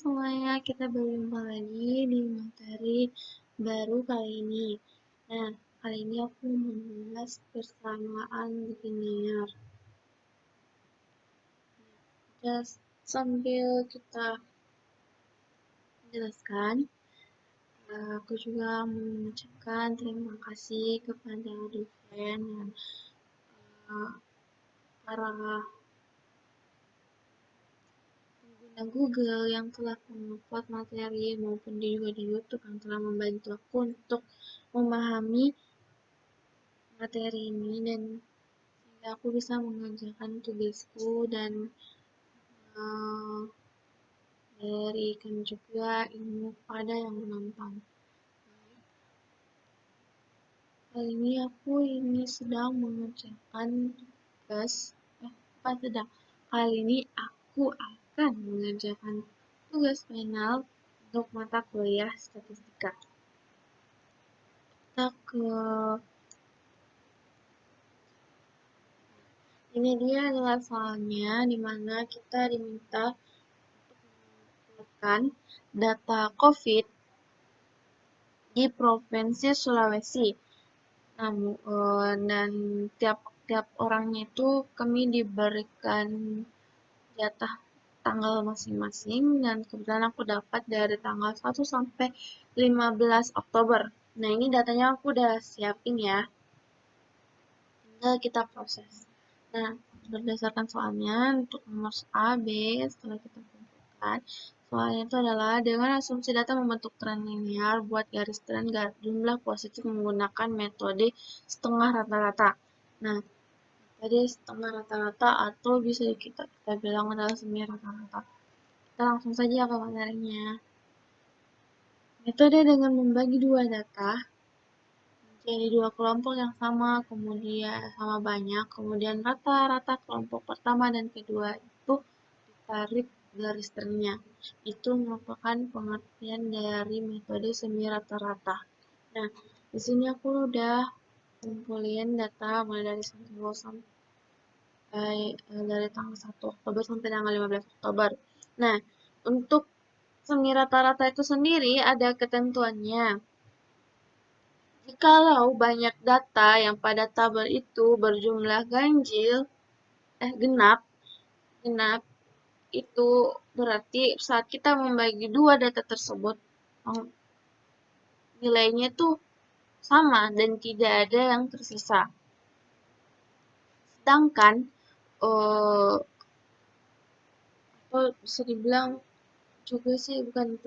semuanya, kita berjumpa lagi di materi baru kali ini. Nah, kali ini aku membahas persamaan linear. Just sambil kita menjelaskan, aku juga mengucapkan terima kasih kepada dosen dan para pengguna Google yang telah mengupload materi maupun juga di YouTube yang telah membantu aku untuk memahami materi ini dan sehingga aku bisa mengerjakan tugasku dan memberikan juga ilmu pada yang menonton. Kali ini aku sedang mengerjakan tugas, kali ini aku akan mengerjakan tugas final untuk mata kuliah statistika. Kita ini dia adalah soalnya di mana kita diminta untuk mengumpulkan data COVID di Provinsi Sulawesi. Dan tiap orangnya itu kami diberikan jatah tanggal masing-masing dan kebetulan aku dapat dari tanggal 1 sampai 15 Oktober. Nah, ini datanya aku udah siapin ya. Tinggal kita proses. Nah, berdasarkan soalnya untuk nomor A, B, setelah kita kumpulkan, soalnya itu adalah dengan asumsi data membentuk tren linear, buat garis tren jumlah positif menggunakan metode setengah rata-rata. Nah, tadi setengah rata-rata atau bisa kita bilang adalah semi rata-rata. Kita langsung saja ke materinya. Metode dengan membagi dua data jadi dua kelompok yang sama, kemudian sama banyak, kemudian rata-rata kelompok pertama dan kedua itu ditarik garis trennya. Itu merupakan pengertian dari metode semi rata-rata. Nah, di sini aku udah kumpulin data mulai dari dari tanggal 1 Oktober sampai tanggal 15 Oktober. Nah, untuk semi rata-rata itu sendiri ada ketentuannya. Jikalau banyak data yang pada tabel itu berjumlah genap, itu berarti saat kita membagi dua data tersebut, nilainya tuh sama dan tidak ada yang tersisa. Sedangkan, bisa dibilang juga sih bukan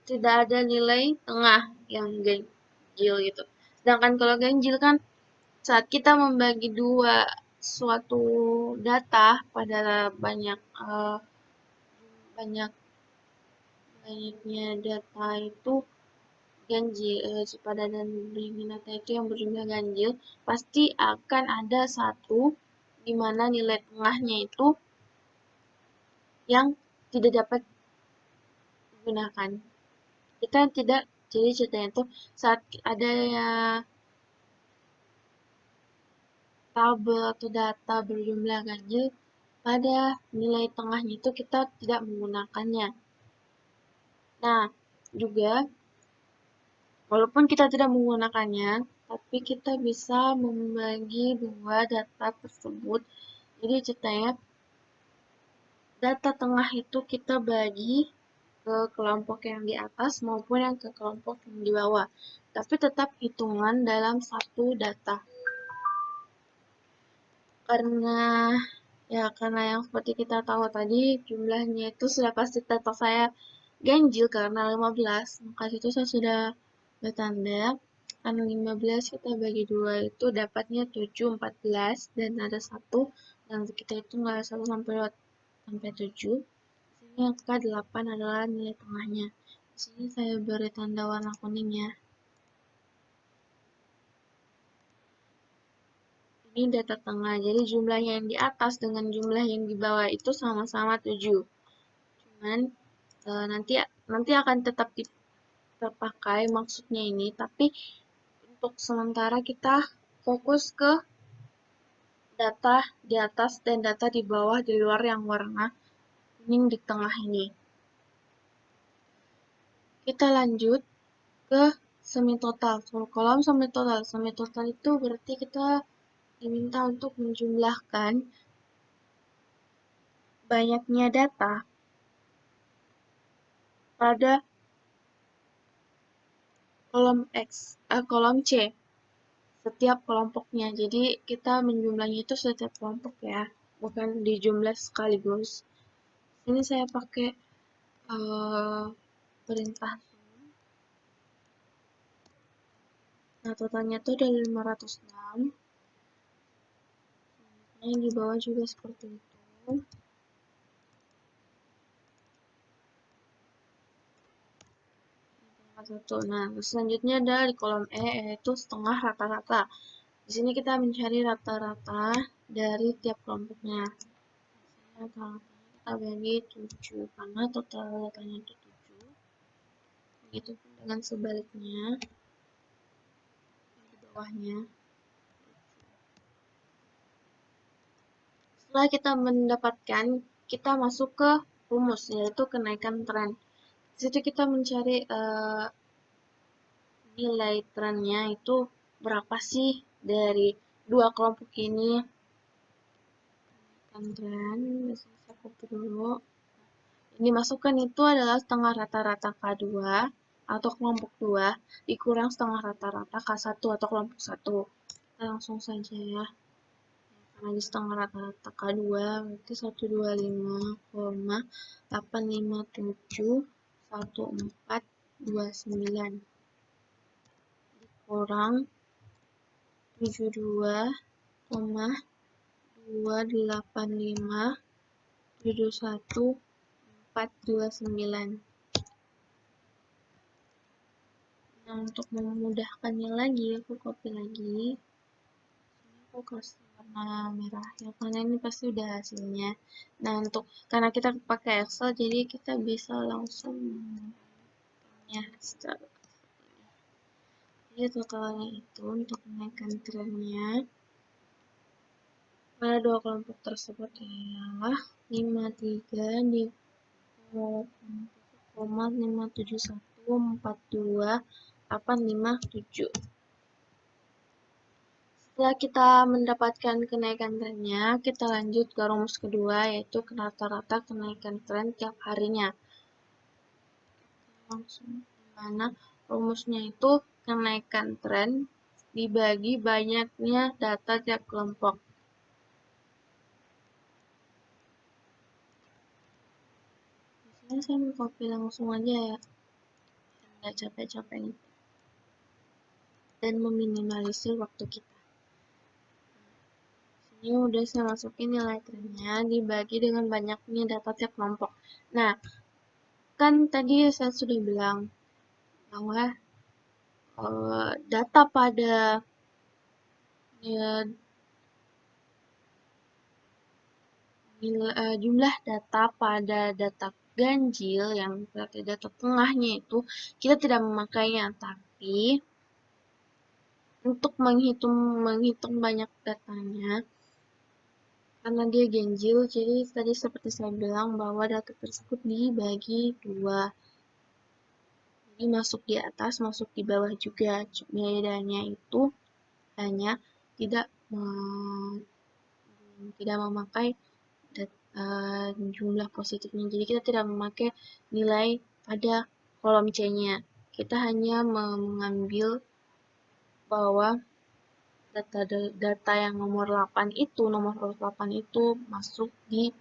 tidak ada nilai tengah yang ganjil gitu. Sedangkan kalau ganjil kan saat kita membagi dua suatu data pada banyaknya data itu ganjil, pada dan banyaknya data itu yang berjumlah ganjil, pasti akan ada satu di mana nilai tengahnya itu yang tidak dapat digunakan. Kita tidak, jadi ceritanya itu saat ada tabel atau data berjumlah ganjil, pada nilai tengahnya itu kita tidak menggunakannya. Nah, juga walaupun kita tidak menggunakannya, tapi kita bisa membagi dua data tersebut. Jadi ceritanya data tengah itu kita bagi ke kelompok yang di atas maupun yang ke kelompok yang di bawah. Tapi tetap hitungan dalam satu data. Karena yang seperti kita tahu tadi jumlahnya itu sudah pasti data saya ganjil karena 15, maka itu saya sudah bertanda karena 15 kita bagi 2 itu dapatnya 7, 14 dan ada 1 dan kita itu nggak 1 sampai 7. Di sini angka 8 adalah nilai tengahnya. Di sini saya beri tanda warna kuning ya. Ini data tengah, jadi jumlahnya yang di atas dengan jumlah yang di bawah itu sama-sama 7. Cuman nanti akan tetap terpakai maksudnya ini, tapi untuk sementara kita fokus ke data di atas dan data di bawah di luar yang warna kuning di tengah ini. Kita lanjut ke semi total. Kolom semi total. Semi total itu berarti kita diminta untuk menjumlahkan banyaknya data pada kolom C setiap kelompoknya. Jadi kita menjumlahnya itu setiap kelompok ya, bukan dijumlah sekaligus. Ini saya pakai perintah. Nah, totalnya itu ada 506. Yang di bawah juga seperti itu. Nah, selanjutnya ada di kolom E, yaitu setengah rata-rata. Di sini kita mencari rata-rata dari tiap kelompoknya. Rata-ratanya kita bagi 7, karena total datanya itu 7. Begitu dengan sebaliknya, di bawahnya. Setelah kita mendapatkan, kita masuk ke rumus, yaitu kenaikan tren. Di situ kita mencari nilai trennya itu berapa sih dari dua kelompok ini. Tren, saya copy dulu. Yang dimasukkan itu adalah setengah rata-rata K2 atau kelompok 2 dikurang setengah rata-rata K1 atau kelompok 1. Kita langsung saja ya. Karena di setengah rata-rata K2 berarti 125,8571429 dikurang 72,28571,429. Nah, untuk memudahkannya lagi, aku copy lagi. Aku kasih warna merah ya, karena ini pasti udah hasilnya. Nah, karena kita pakai Excel, jadi kita bisa langsung ya secara. Jadi totalnya itu untuk menaikkan trennya pada dua kelompok tersebut ialah 53 di 0,57142,857. Setelah kita mendapatkan kenaikan trennya, kita lanjut ke rumus kedua, yaitu rata-rata kenaikan tren tiap harinya. Langsung dimana rumusnya itu kenaikan tren dibagi banyaknya data tiap kelompok. Di sini saya mau copy langsung aja ya, nggak capek-capek nih, dan meminimalisir waktu kita. Ini udah saya masukin nilai trennya dibagi dengan banyaknya data tiap kelompok. Nah, kan tadi saya sudah bilang bahwa data pada jumlah data pada data ganjil yang berarti data tengahnya itu kita tidak memakainya, tapi untuk menghitung banyak datanya, karena dia ganjil, jadi tadi seperti saya bilang bahwa data tersebut dibagi 2. Jadi masuk di atas, masuk di bawah juga. Bedanya itu hanya tidak memakai jumlah positifnya. Jadi kita tidak memakai nilai pada kolom C-nya. Kita hanya mengambil bahwa data yang nomor 8 itu, nomor 8 itu masuk di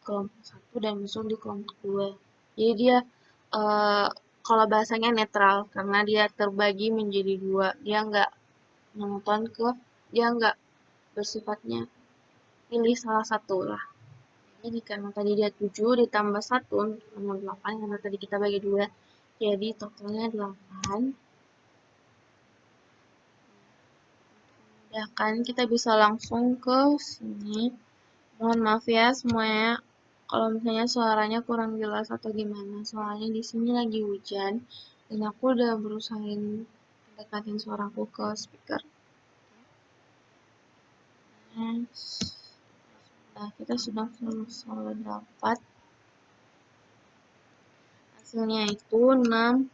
kelompok 1 dan masuk di kelompok 2. Jadi dia kalau bahasanya netral karena dia terbagi menjadi 2. Dia nggak bersifatnya pilih salah satu lah. Jadi karena tadi dia 7 ditambah 1 nomor 8 karena tadi kita bagi 2. Jadi totalnya 8. Ya kan kita bisa langsung ke sini. Mohon maaf ya semuanya kalau misalnya suaranya kurang jelas atau gimana. Soalnya di sini lagi hujan dan aku udah berusaha dekatin suaraku ke speaker. Nah, kita sudah dapat hasilnya itu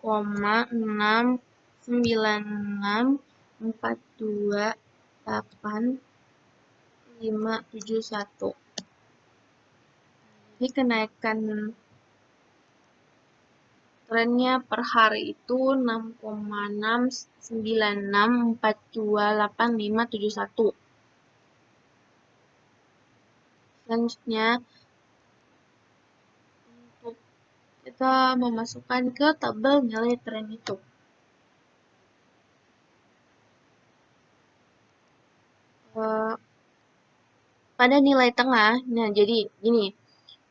6,696428571. Jadi kenaikan trennya per hari itu 6,696428571. Selanjutnya, untuk kita memasukkan ke tabel nilai tren itu. Pada nilai tengah, nah jadi gini,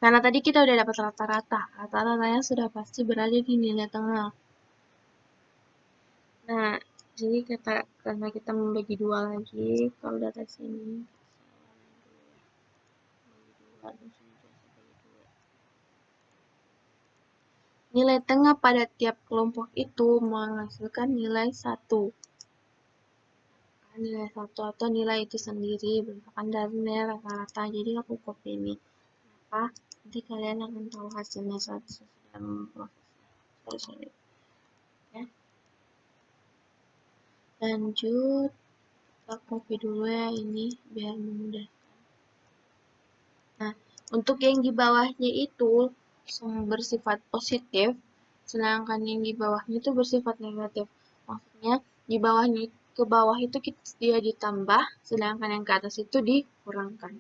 karena tadi kita udah dapat rata-rata, rata-ratanya sudah pasti berada di nilai tengah. Nah, jadi karena kita membagi dua lagi, kalau data sini, nilai tengah pada tiap kelompok itu menghasilkan nilai 1. Nilai 1 atau nilai itu sendiri berdasarkan dari nilai rata-rata. Jadi aku copy ini. Kenapa? Nanti kalian akan tahu hasilnya saat sedang memprosesnya. Ya. Lanjut, kita copy dulu ya ini biar memudahkan. Nah, untuk yang di bawahnya itu bersifat positif, sedangkan yang di bawahnya itu bersifat negatif. Maksudnya di bawahnya ke bawah itu dia ditambah, sedangkan yang ke atas itu dikurangkan.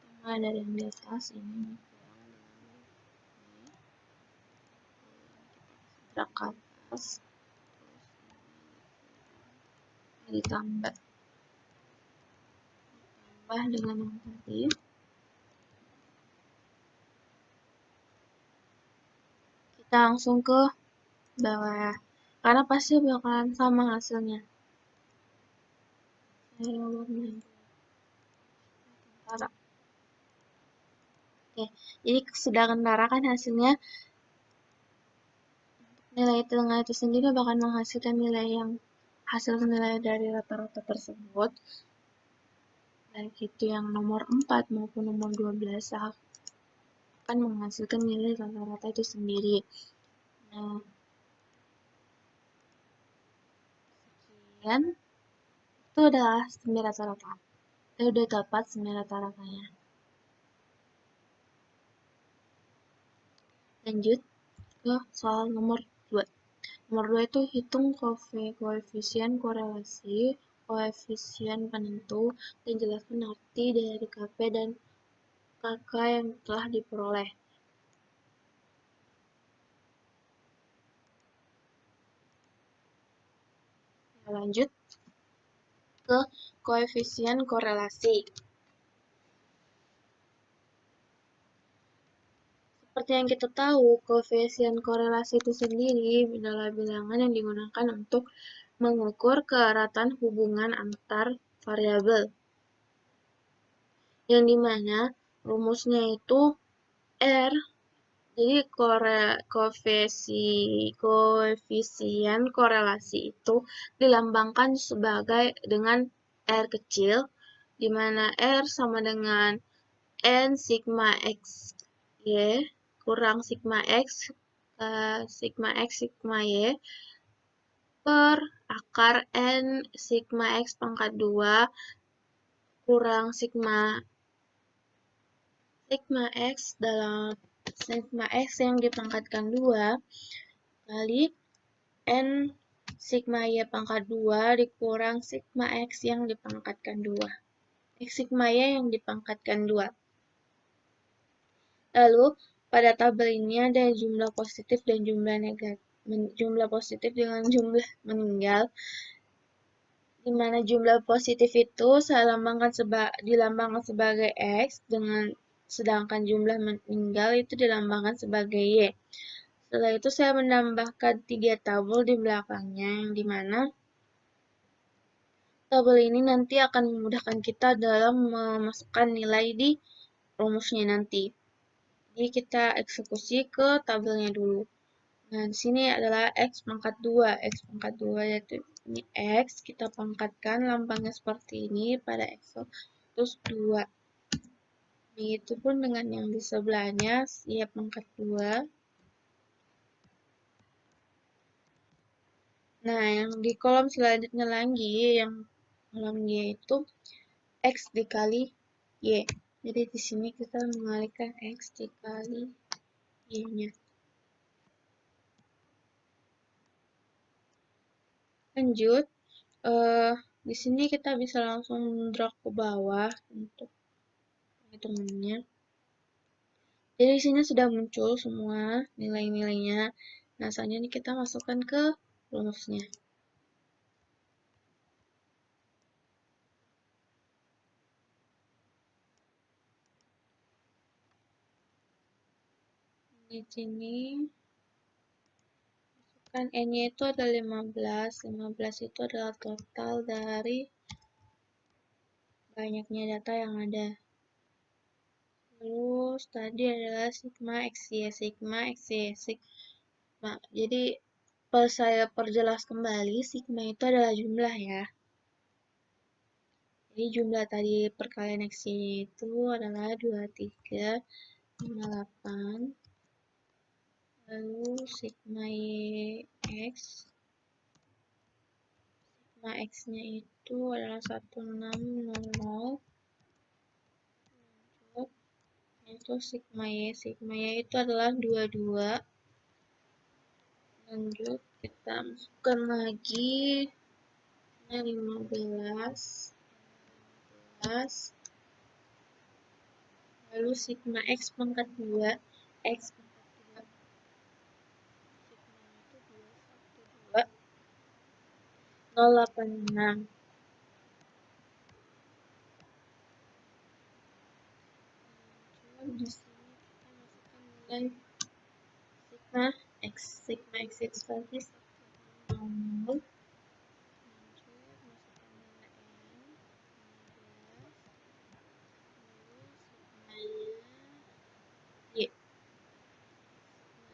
Kita dari yang di atas ini drag ke atas, ditambah dengan yang tadi. Kita langsung ke bawah, karena pasti bakalan sama hasilnya. Oke, jadi sementara kan hasilnya nilai tengah itu sendiri bakal menghasilkan hasil nilai dari rata-rata tersebut, baik itu yang nomor 4 maupun nomor 12 akan menghasilkan nilai rata-rata itu sendiri. Nah, sekian itu adalah sembilan rata-rata. Kita udah dapat 9 rata-ratanya. Lanjut ke soal nomor 2. Nomor 2 itu hitung koefisien korelasi, koefisien penentu, dan jelaskan arti dari KP dan KK yang telah diperoleh. Lanjut ke koefisien korelasi. Seperti yang kita tahu, koefisien korelasi itu sendiri adalah bilangan yang digunakan untuk mengukur keeratan hubungan antar variabel. Yang dimana rumusnya itu R. Jadi koefisien korelasi itu dilambangkan sebagai dengan R kecil, di mana R sama dengan N sigma X Y kurang sigma X sigma Y per akar N sigma X pangkat 2 kurang sigma X dalam sigma X yang dipangkatkan 2 kali N sigma Y pangkat 2 dikurang sigma X yang dipangkatkan 2. X sigma Y yang dipangkatkan 2. Lalu, pada tabel ini ada jumlah positif dan jumlah negatif. Jumlah positif dengan jumlah meninggal, di mana jumlah positif itu dilambangkan sebagai X, sedangkan jumlah meninggal itu dilambangkan sebagai Y. Setelah itu saya menambahkan 3 tabel di belakangnya, yang dimana tabel ini nanti akan memudahkan kita dalam memasukkan nilai di rumusnya nanti. Jadi kita eksekusi ke tabelnya dulu. Nah, di sini adalah X pangkat 2. X pangkat 2 yaitu ini X, kita pangkatkan lambangnya seperti ini pada Excel, terus 2. Begitupun dengan yang di sebelahnya, siap pangkat 2. Nah, yang di kolom selanjutnya lagi, yang kolom Y itu X dikali Y. Jadi di sini kita mengalihkan X dikali Y-nya. Lanjut, di sini kita bisa langsung drag ke bawah untuk hitungannya. Jadi di sini sudah muncul semua nilai-nilainya. Nah, selanjutnya kita masukkan ke rumusnya. Di sini kan N-nya itu ada 15. 15 itu adalah total dari banyaknya data yang ada. Terus tadi adalah sigma XY, sigma XY, sigma. Jadi saya perjelas kembali, sigma itu adalah jumlah ya. Jadi jumlah tadi perkalian XY itu adalah 23, 58. Lalu sigma YX, sigma X-nya itu adalah 1600. Itu sigma Y itu adalah 22. Lanjut kita masukkan lagi 15, lalu sigma X pangkat 2, X pangkat 2, sigma itu 212, 086. Di sini kita masukkan nilai sigma X itu tadi 1,0.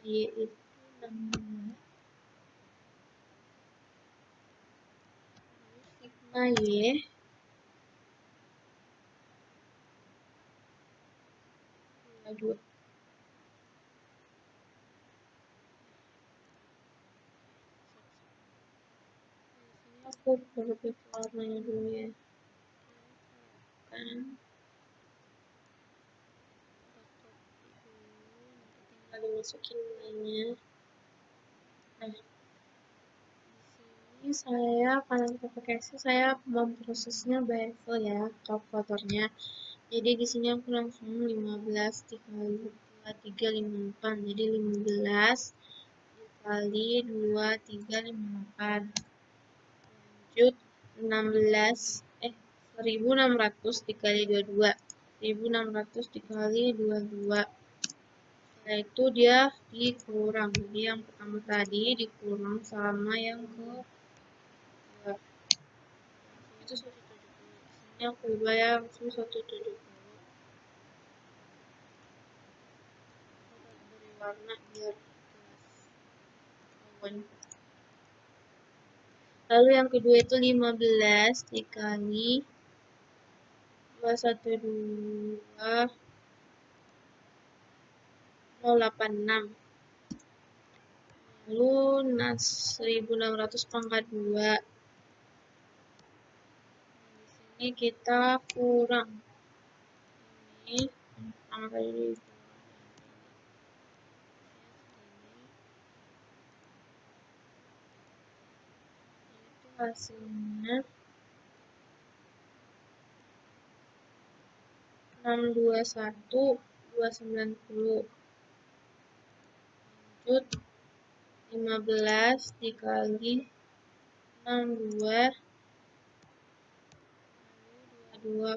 Y itu 62. Sigma Y 22. Aku berbeda warnanya dulu ya. Kan tinggal dimasukin nilainya. Nah, di sini saya karena kita pakai Excel, saya memprosesnya by Excel ya, kalkulatornya. Jadi di sini aku langsung 15 dikali 2358. Jadi 15 dikali 2358. Lanjut 1600 dikali 22. 1600 dikali 22. Setelah itu dia dikurang. Jadi yang pertama tadi dikurang sama yang kedua. Itu 170. Sini aku ubah ya langsung 170. Beri warna biar jelas. Lalu yang kedua itu 15 dikali 212 086. Lalu 1600 pangkat 2. Di sini kita kurang. Ini pertama kali itu hasilnya 621290. Lanjut 15 dikali 62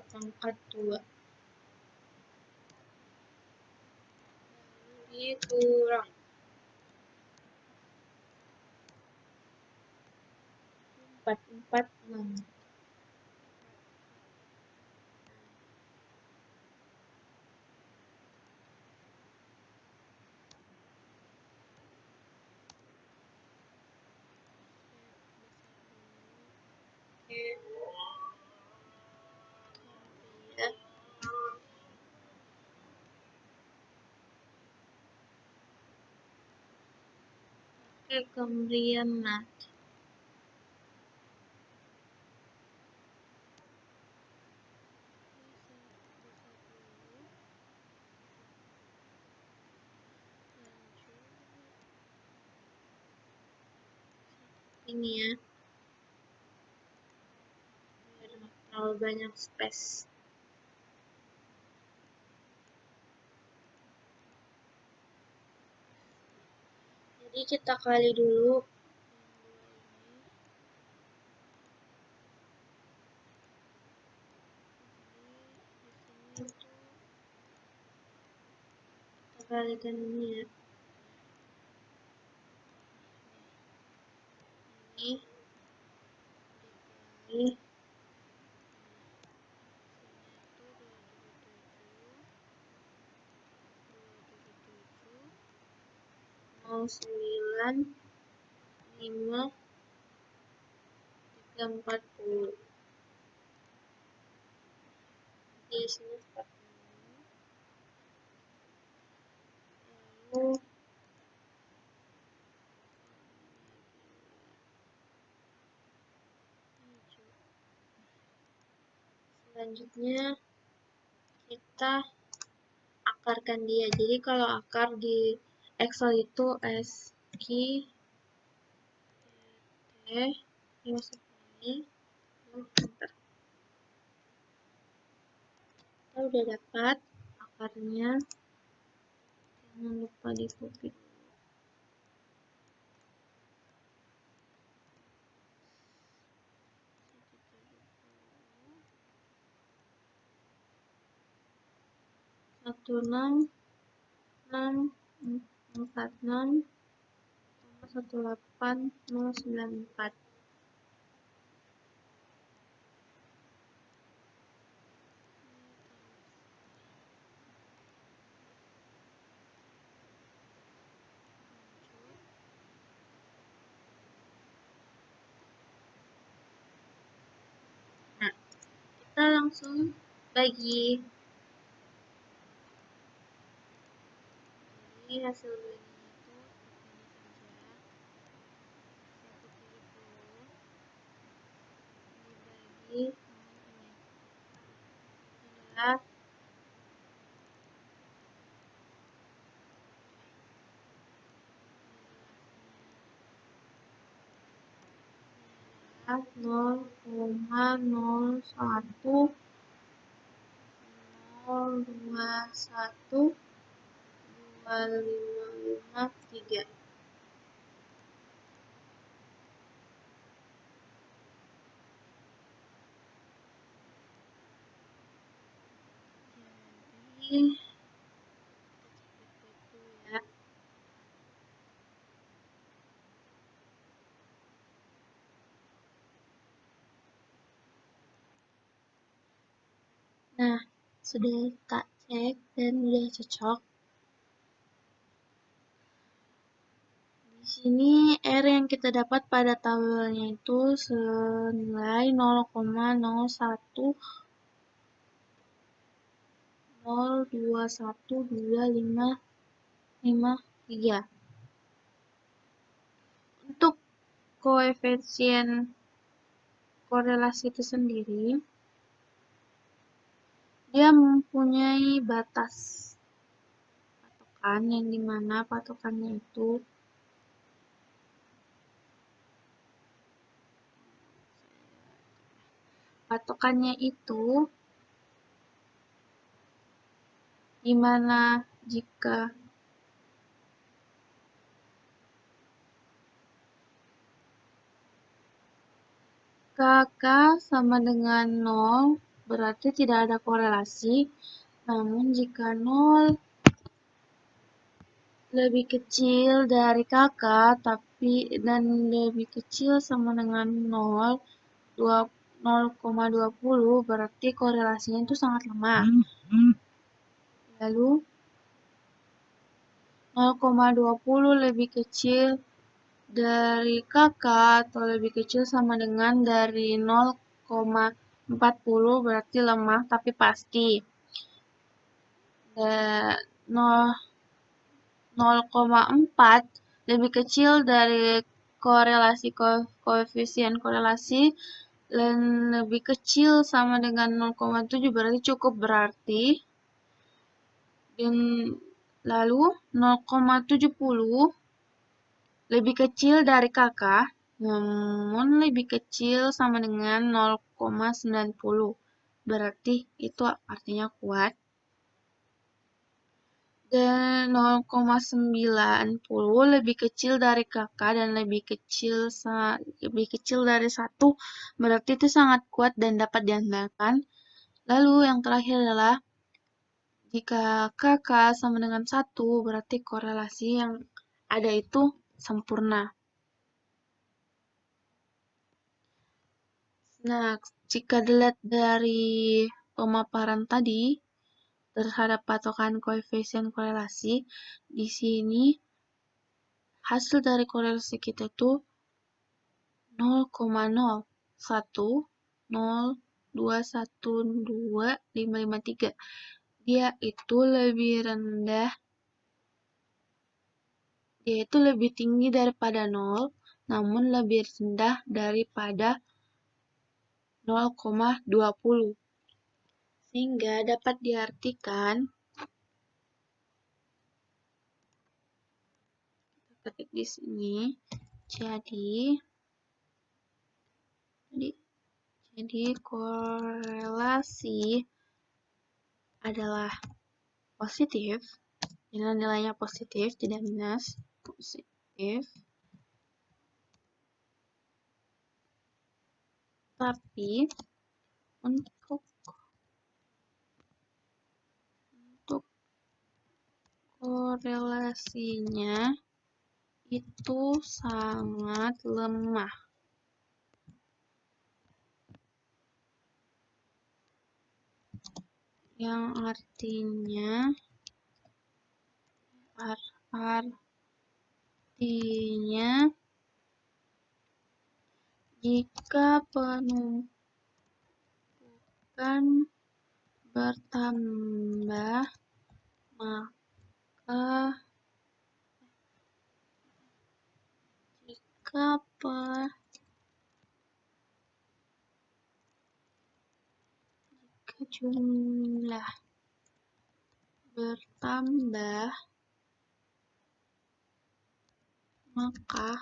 pangkat 2. Dikurang 446. Oke. Oke, kemudian nah ini ya, biar nggak terlalu banyak space. Jadi kita kali dulu kita kalikan ini ya, ini dikali mau 9, 5, 340. Di sini seperti ini. Lalu selanjutnya kita akarkan dia. Jadi kalau akar di Excel itu ASCII ini seperti ini. Kita udah dapat akarnya, jangan lupa di copy. Satu enam 646,18094. Nah, kita langsung bagi. Ini hasil baginya itu ini saja, 170 dibagi adalah 0,012553. Jadi ya. Nah, sudah tak cek dan sudah cocok. Di sini R yang kita dapat pada tabelnya itu senilai 0,010212553. Untuk koefisien korelasi itu sendiri, dia mempunyai batas patokan yang dimana patokannya itu dimana jika KK sama dengan 0 berarti tidak ada korelasi, namun jika 0 lebih kecil dari KK dan lebih kecil sama dengan 0,20 berarti korelasinya itu sangat lemah. Lalu 0,20 lebih kecil dari KK atau lebih kecil sama dengan dari 0,40 berarti lemah tapi pasti. Dan 0,4 lebih kecil dari korelasi koefisien korelasi dan lebih kecil sama dengan 0,7 berarti cukup berarti. Dan lalu 0,70 lebih kecil dari kakak, namun lebih kecil sama dengan 0,90. Berarti itu artinya kuat. Dan 0,90 lebih kecil dari kakak dan lebih kecil dari 1, berarti itu sangat kuat dan dapat diandalkan. Lalu yang terakhir adalah jika kakak sama dengan 1, berarti korelasi yang ada itu sempurna. Nah, jika dilihat dari pemaparan tadi terhadap patokan koefisien korelasi, di sini hasil dari korelasi kita tuh 0,0102125553. Dia itu lebih tinggi daripada 0, namun lebih rendah daripada 0,20. Sehingga dapat diartikan, kita ketik di sini, jadi korelasi adalah positif, nilainya positif, tidak minus, positif. Tapi untuk korelasinya itu sangat lemah. Yang artinya jika penumpukan bertambah, maka jika jumlah bertambah, maka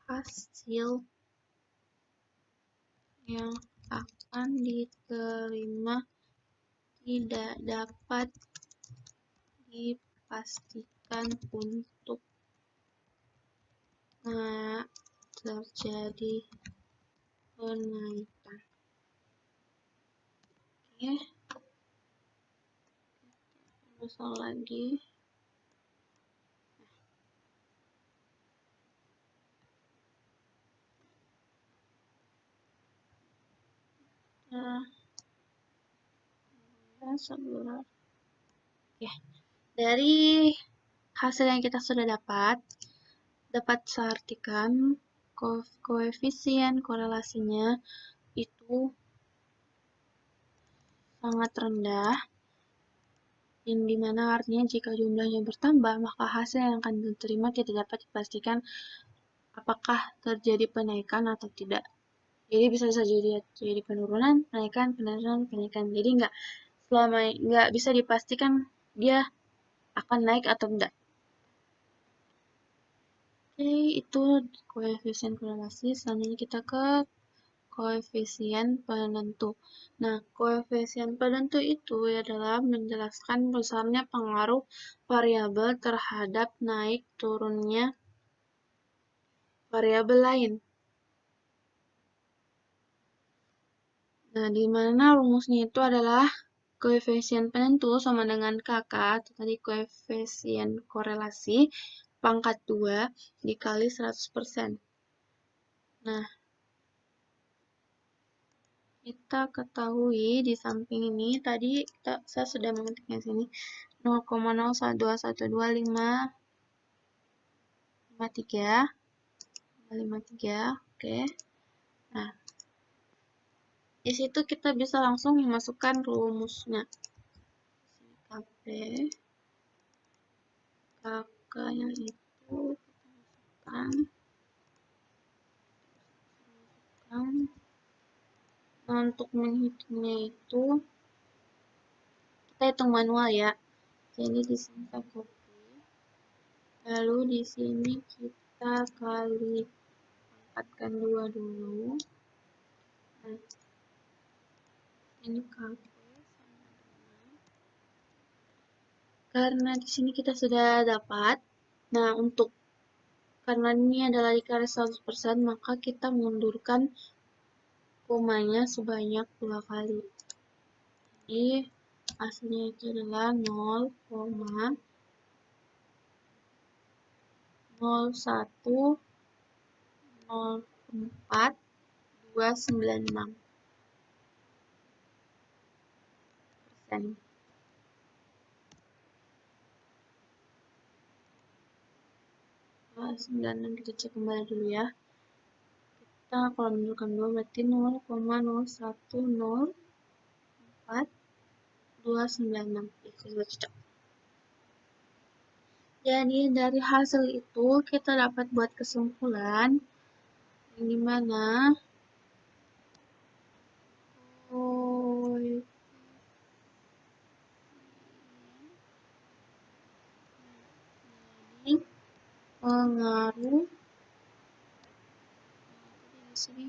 hasil yang akan diterima tidak dapat dipastikan untuk terjadi kenaikan. Oke, misal lagi. Ya, dari hasil yang kita sudah dapat saya artikan koefisien korelasinya itu sangat rendah, yang dimana artinya jika jumlahnya bertambah, maka hasil yang akan diterima tidak dapat dipastikan apakah terjadi penaikan atau tidak. Jadi bisa saja jadi penurunan, penaikan, Jadi nggak bisa dipastikan dia akan naik atau tidak. Oke, itu koefisien korelasi. Selanjutnya kita ke koefisien penentu. Nah, koefisien penentu itu adalah menjelaskan besarnya pengaruh variabel terhadap naik turunnya variabel lain. Nah, di mana rumusnya itu adalah koefisien penentu sama dengan KK, atau tadi koefisien korelasi, pangkat 2 dikali 100%. Nah, kita ketahui di samping ini, tadi saya sudah mengetiknya sini, 0,01212553, oke. Nah, di situ kita bisa langsung memasukkan rumusnya. KP, kakaknya itu Nah, untuk menghitungnya itu kita hitung manual ya. Jadi di sini kita copy, lalu di sini kita kali pangkatkan 2 dulu. Nah, ini kali karena di sini kita sudah dapat. Nah, karena ini adalah dikali 100%, maka kita mundurkan komanya sebanyak 2 kali. Jadi hasilnya itu adalah 0,0104,296%. Kita cek kembali dulu ya. Kita kalau menunjukkan 2 berarti 0,0104,296. Itu sudah cocok. Jadi dari hasil itu kita dapat buat kesimpulan yang dimana pengaruh di sini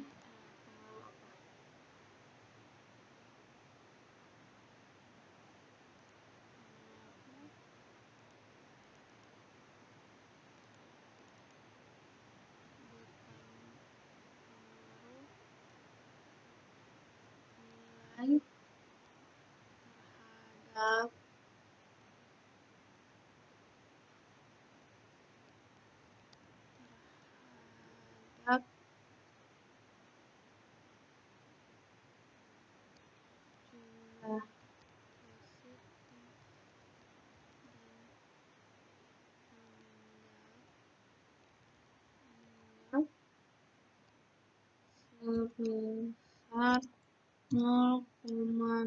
nilai terhadap jumlah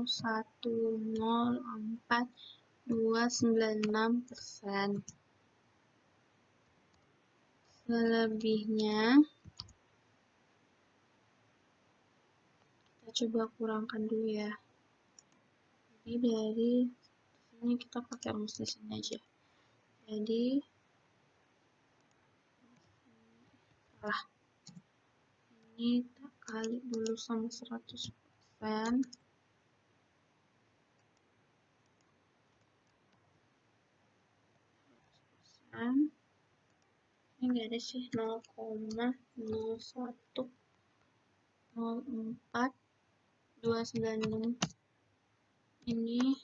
sebesar 0,0104,296%. Selebihnya kita coba kurangkan dulu ya. Jadi dari sini kita pakai rumus di sini aja. Jadi ini kita kali dulu sama 100%. Ini nggak ada sih, 0,0104,296. Ini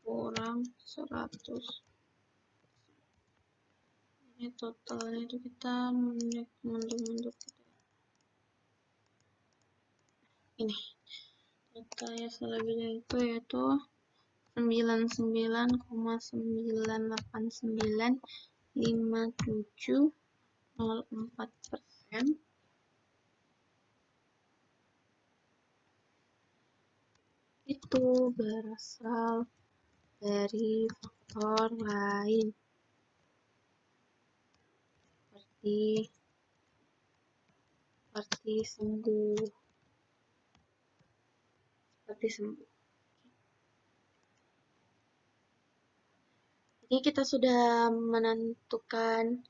kurang 100. Ini totalnya itu kita mundur ini totalnya selebihnya itu yaitu 99,995704%. Itu berasal dari faktor lain seperti sembuh. Jadi kita sudah mendapatkan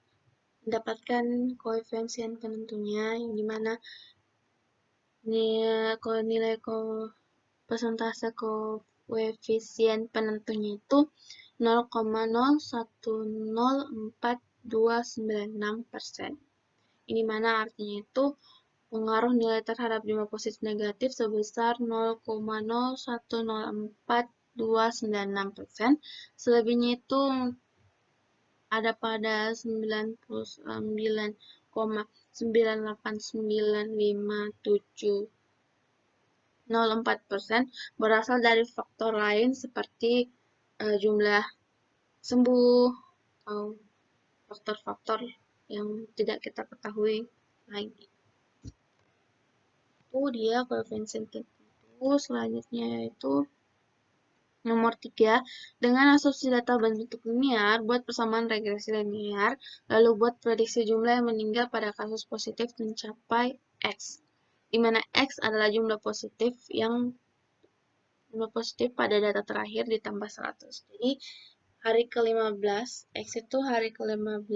koefisien penentunya, yang dimana nilai persentase koefisien penentunya itu 0,0104,296%. Ini mana artinya itu pengaruh nilai terhadap jumlah positif negatif sebesar 0,0104,296%. Selebihnya itu ada pada 99,989570,4% berasal dari faktor lain seperti jumlah sembuh atau faktor-faktor yang tidak kita ketahui lagi. Itu dia koefisien tertentu. selanjutnya yaitu nomor 3, dengan asumsi data berbentuk linear, buat persamaan regresi linear, lalu buat prediksi jumlah yang meninggal pada kasus positif mencapai X, di mana X adalah jumlah positif pada data terakhir ditambah 100. Jadi, hari ke-15, X itu hari ke-15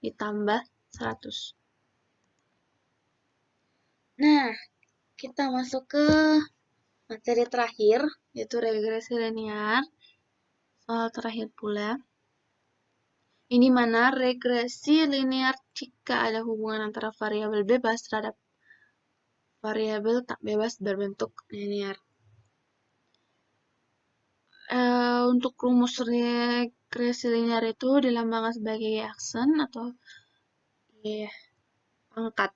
ditambah 100. Nah, kita masuk ke materi terakhir, yaitu regresi linear. Soal terakhir pula. Ini mana regresi linear jika ada hubungan antara variabel bebas terhadap variabel tak bebas berbentuk linear. Untuk rumus regresi linear itu dilambangkan sebagai aksen atau pangkat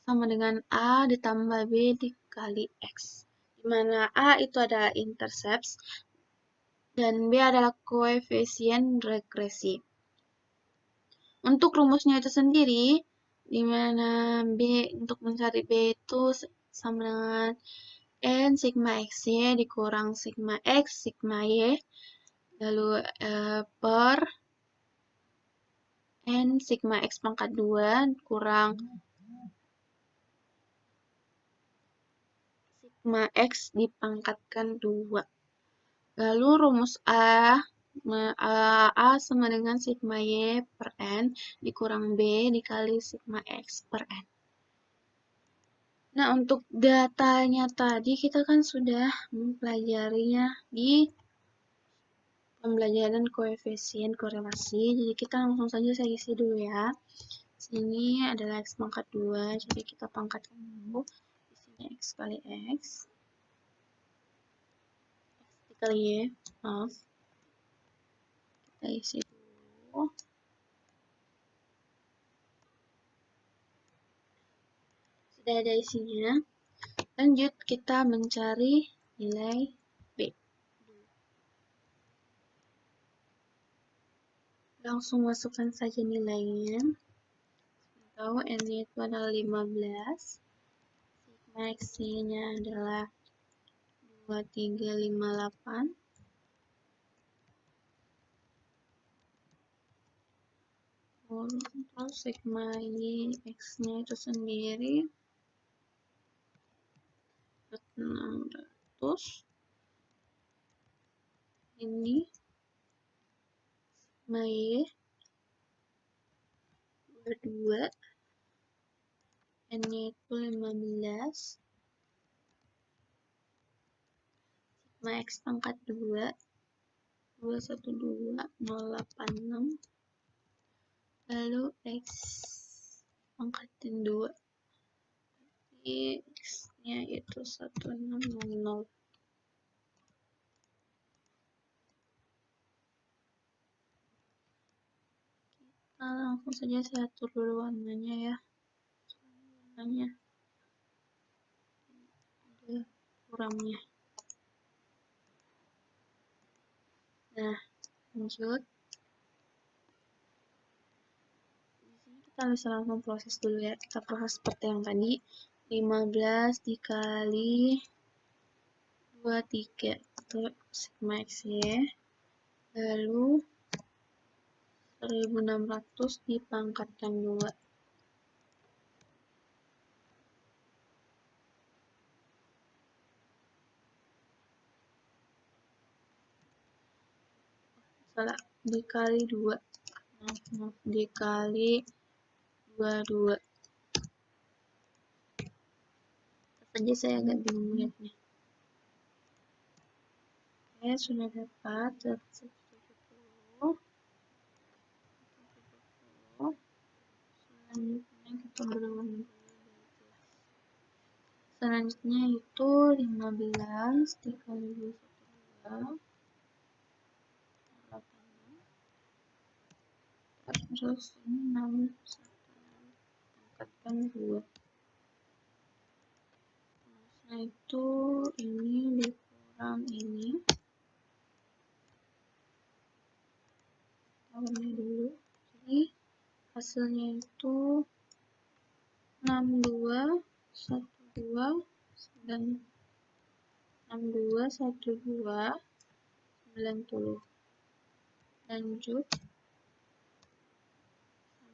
sama dengan A ditambah B dikali X, di mana A itu adalah intercept dan B adalah koefisien regresi. Untuk rumusnya itu sendiri, di mana B untuk mencari B itu sama dengan N sigma XY dikurang sigma X sigma Y, lalu per N sigma X pangkat 2 kurang sigma X dipangkatkan 2. Lalu rumus A sama dengan sigma Y per N dikurang B dikali sigma X per N. Nah, untuk datanya tadi kita kan sudah mempelajarinya di pembelajaran koefisien korelasi. Jadi kita langsung saja saya isi dulu ya. Sini adalah X pangkat 2, jadi kita pangkatkan dulu. Di sini X kali X. X dikali Y, maaf. Kita isi dulu. Sudah ada isinya. Lanjut kita mencari nilai B. Langsung masukkan saja nilainya. Tahu N itu adalah 15. Sigma X-nya adalah 2358. Terus sigma Y X-nya itu sendiri 600. Ini sigma Y 22. N-nya itu 15. Sigma X pangkat 2 212086. Lalu X pangkatin 2. X-nya itu 1600. Kita langsung saja saya atur dulu warnanya ya. Warnanya ada kurangnya. Nah, lanjut. Di sini kita bisa langsung proses dulu ya. Kita proses seperti yang tadi. 15 dikali 23 itu sigma X ya. Lalu 1600 dipangkatkan 2. Salah, dikali 2. Maaf, dikali 22. Saja saya agak bingung lihatnya. Oke, sudah dapat 170. Selanjutnya kita berulang. Selanjutnya itu 15 dikali 212. Terus ini 6 angkatkan 2. Nah itu ini dikurang ini. Awalnya dulu. Jadi hasilnya itu 6212 6212 90. Lanjut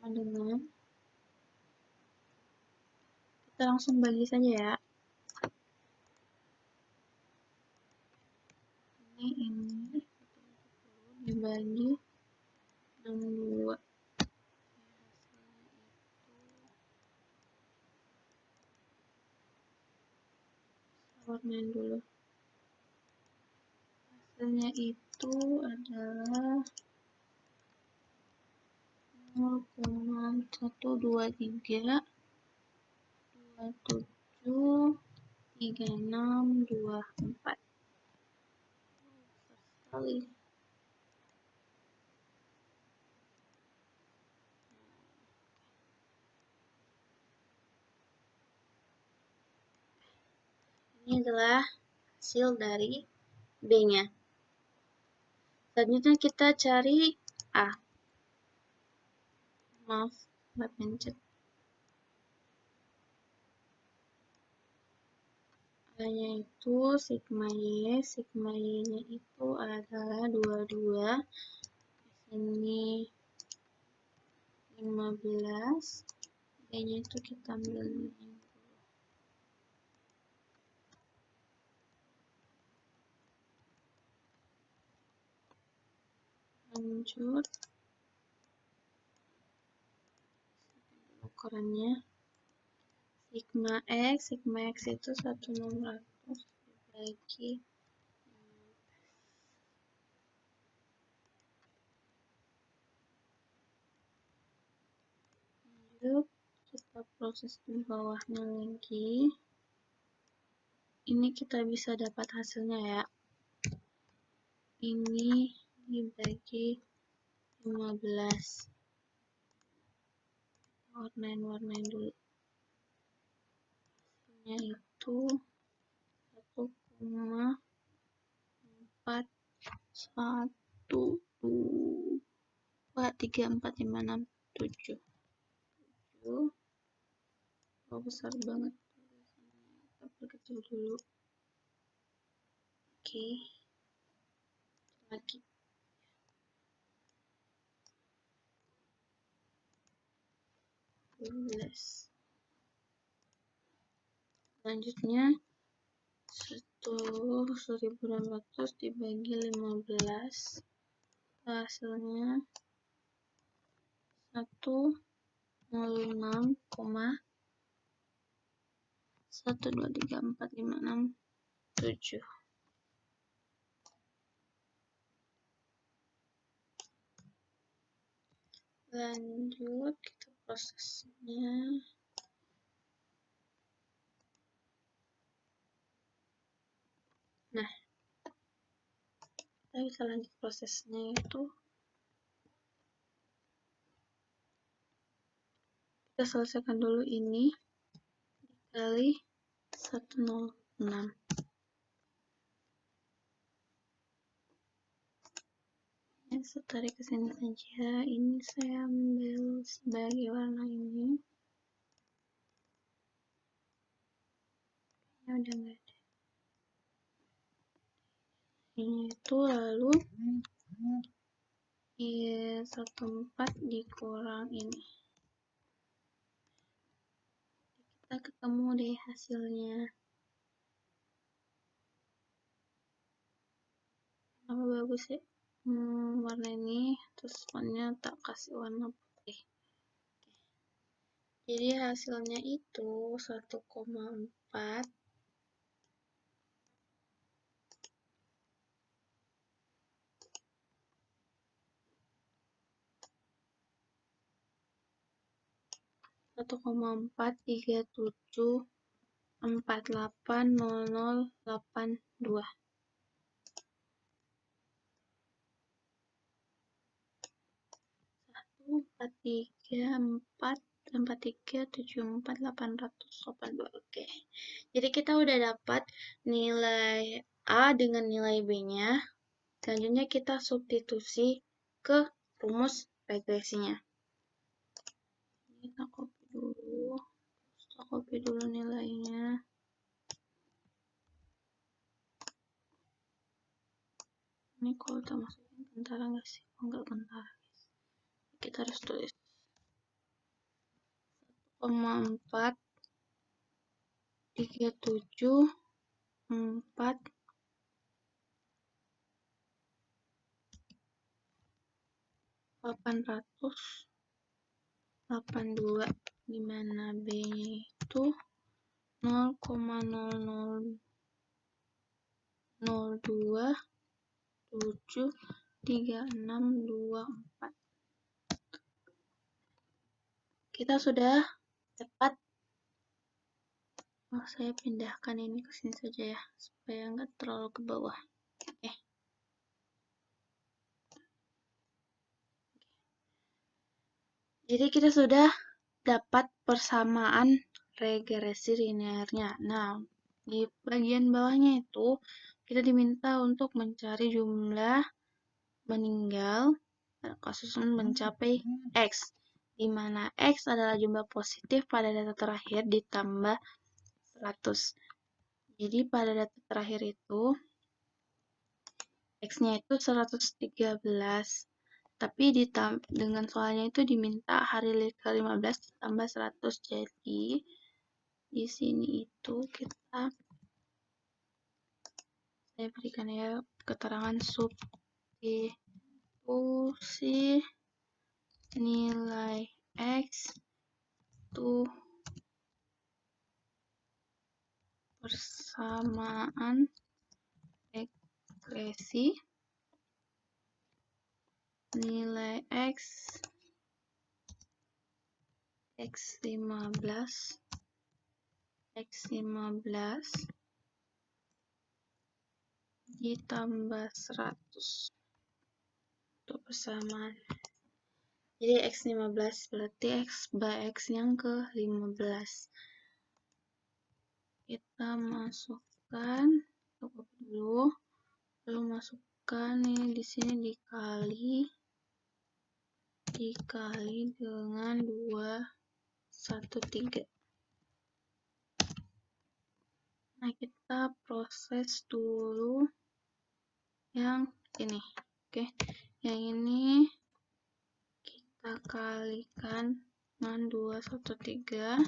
sama dengan, kita langsung bagi saja ya. Ini dibagi 62. Warnain dulu. Hasilnya itu adalah 0,123 27 36 24. Sekali. Ini adalah hasil dari B-nya. Selanjutnya kita cari A. Maaf, nggak pencet. A-nya itu sigma Y. Sigma Y-nya itu adalah 22. Di sini 15. B-nya itu kita ambil 60. Lanjut. Ukurannya. Sigma X itu 1600 dibagi 15. Lanjut, kita proses di bawahnya lagi. Ini kita bisa dapat hasilnya ya. Ini dibagi 15. Warnain dulu. Hasilnya itu 1,41234567. Oh, besar banget. Kita perkecil dulu. Oke. Lagi. Selanjutnya 1600 dibagi 15. Hasilnya 106,1234567. Lanjut, kita prosesnya. Nah, kita bisa lanjut prosesnya itu. Kita selesaikan dulu ini dikali 106. Saya tarik ke sini saja. Ini saya ambil sebagai warna ini. Ini udah nggak ada. Ini itu lalu 14 dikurang ini. Kita ketemu deh hasilnya. Apa bagus ya? Warna ini, terus warnanya tak kasih warna putih. Jadi hasilnya itu 1,4 1,437480082. 1,434,437,482. Oke. Jadi kita udah dapat nilai A dengan nilai B-nya. Selanjutnya kita substitusi ke rumus regresinya. Kita copy dulu nilainya. Ini kalau kita masukin kentara nggak sih? Oh, nggak kentara. Kita harus tulis 1,4 37 4 882, di mana B-nya itu 0,00273624. Kita sudah dapat. Saya pindahkan ini ke sini saja ya, supaya nggak terlalu ke bawah. Jadi kita sudah dapat persamaan regresi linearnya. Nah, di bagian bawahnya itu kita diminta untuk mencari jumlah meninggal kasus mencapai X, di mana X adalah jumlah positif pada data terakhir ditambah 100. Jadi pada data terakhir itu X-nya itu 113. Tapi dengan soalnya itu diminta hari ke-15 ditambah 100. Jadi di sini itu saya berikan ya keterangan substitusi nilai X itu persamaan regresi nilai X15 ditambah 100 untuk persamaan. Jadi X15 berarti X by X yang ke-15. Kita masukkan dulu, lalu masukkan ini di sini dikali dengan 213. Nah, kita proses dulu yang ini. Oke, yang ini kita kalikan dengan 213.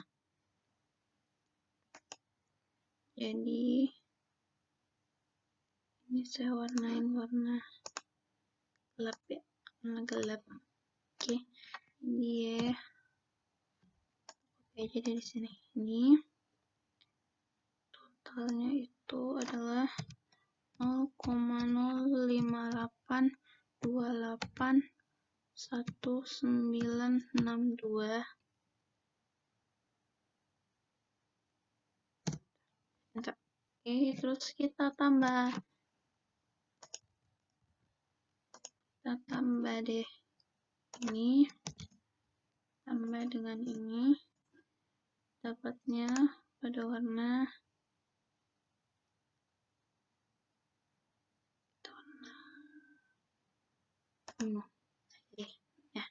Jadi ini saya warnain warna gelap ya, warna gelap. Oke, ini ya. Oke, jadi di sini ini totalnya itu adalah 0,058281962. Oke, terus kita tambah deh ini, tambah dengan ini, dapatnya pada warna ungu. Ya,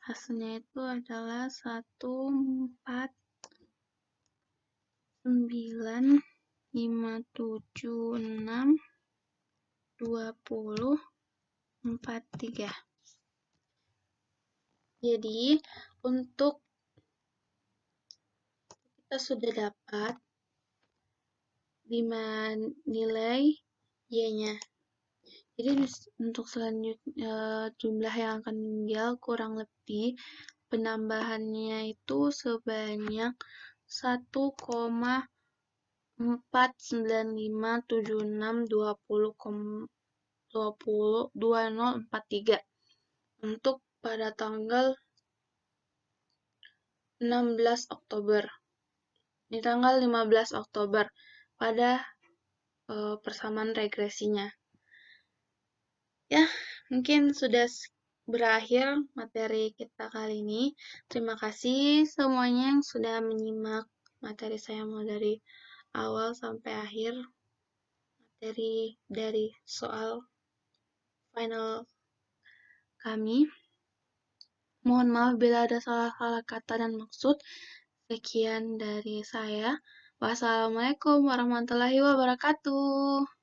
hasilnya itu adalah 149,576,20,43. Jadi untuk kita sudah dapat 5 nilai Y-nya. Jadi untuk selanjutnya jumlah yang akan meninggal kurang lebih penambahannya itu sebanyak 1,4957620,2043 untuk pada tanggal 16 Oktober. Di tanggal 15 Oktober pada persamaan regresinya. Ya, mungkin sudah berakhir materi kita kali ini. Terima kasih semuanya yang sudah menyimak materi saya mulai dari awal sampai akhir. Materi dari soal final kami. Mohon maaf bila ada salah-salah kata dan maksud. Sekian dari saya. Wassalamualaikum warahmatullahi wabarakatuh.